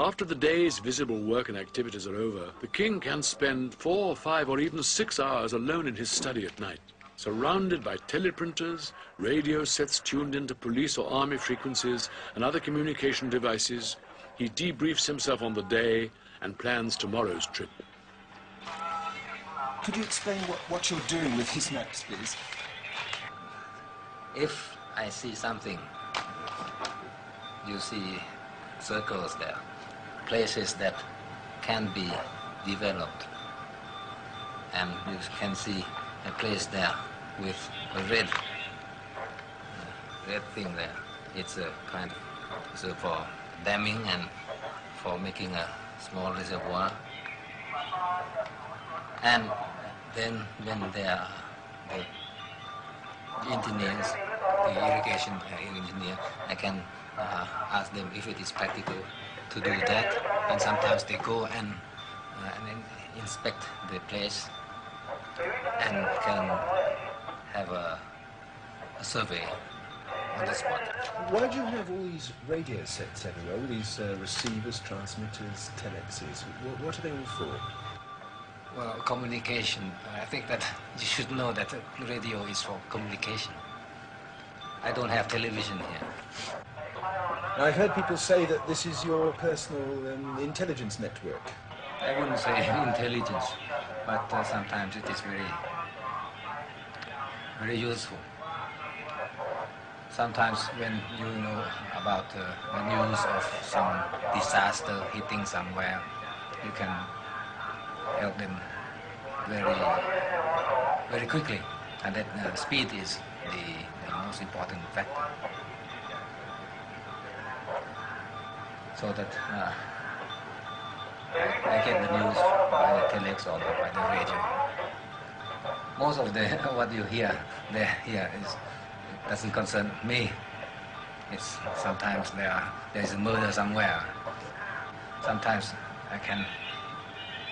After the day's visible work and activities are over, the king can spend 4, 5, or even 6 hours alone in his study at night, surrounded by teleprinters, radio sets tuned into police or army frequencies, and other communication devices. He debriefs himself on the day and plans tomorrow's trip. Could you explain what you're doing with his maps, please? If I see something, you see circles there, places that can be developed, and you can see a place there with a red thing there. It's a kind of so for damming and for making a small reservoir. And then when there are the engineers, the irrigation engineer, I can ask them if it is practical to do that. And sometimes they go and inspect the place and can have a survey on the spot. Why do you have all these radio sets everywhere, all these receivers, transmitters, telexes? What are they all for? Well, communication. I think that you should know that radio is for communication. I don't have television here. I've heard people say that this is your personal intelligence network. I wouldn't say intelligence, but sometimes it is very useful. Sometimes when you know about the news of some disaster hitting somewhere, you can help them very quickly, and that speed is the most important factor. So that I get the news by the telex or by the radio. Most of the what you hear here doesn't concern me. It's sometimes there is a murder somewhere. Sometimes I can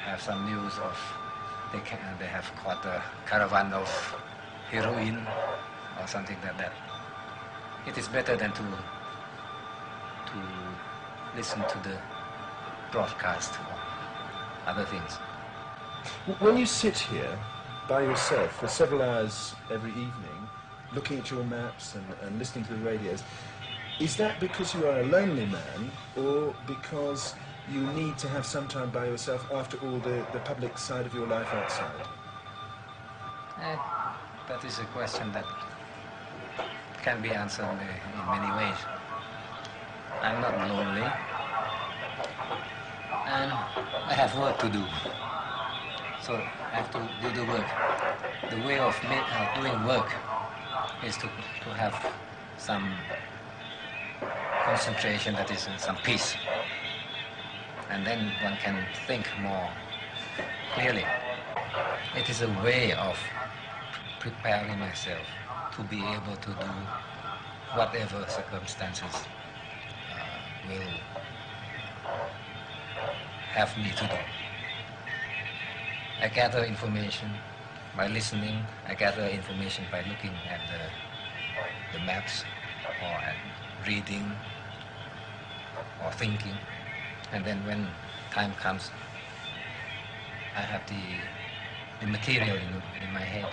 have some news of they have caught a caravan of heroin or something like that. It is better than to listen to the broadcast or other things. When you sit here by yourself for several hours every evening, looking at your maps and listening to the radios, is that because you are a lonely man, or because you need to have some time by yourself after all the public side of your life outside? That is a question that can be answered in many ways. I'm not lonely, and I have work to do, so I have to do the work. The way of doing work is to have some concentration, that is some peace, and then one can think more clearly. It is a way of preparing myself to be able to do whatever circumstances will have me to do. I gather information by listening. I gather information by looking at the maps, or at reading, or thinking. And then when time comes, I have the material in my head.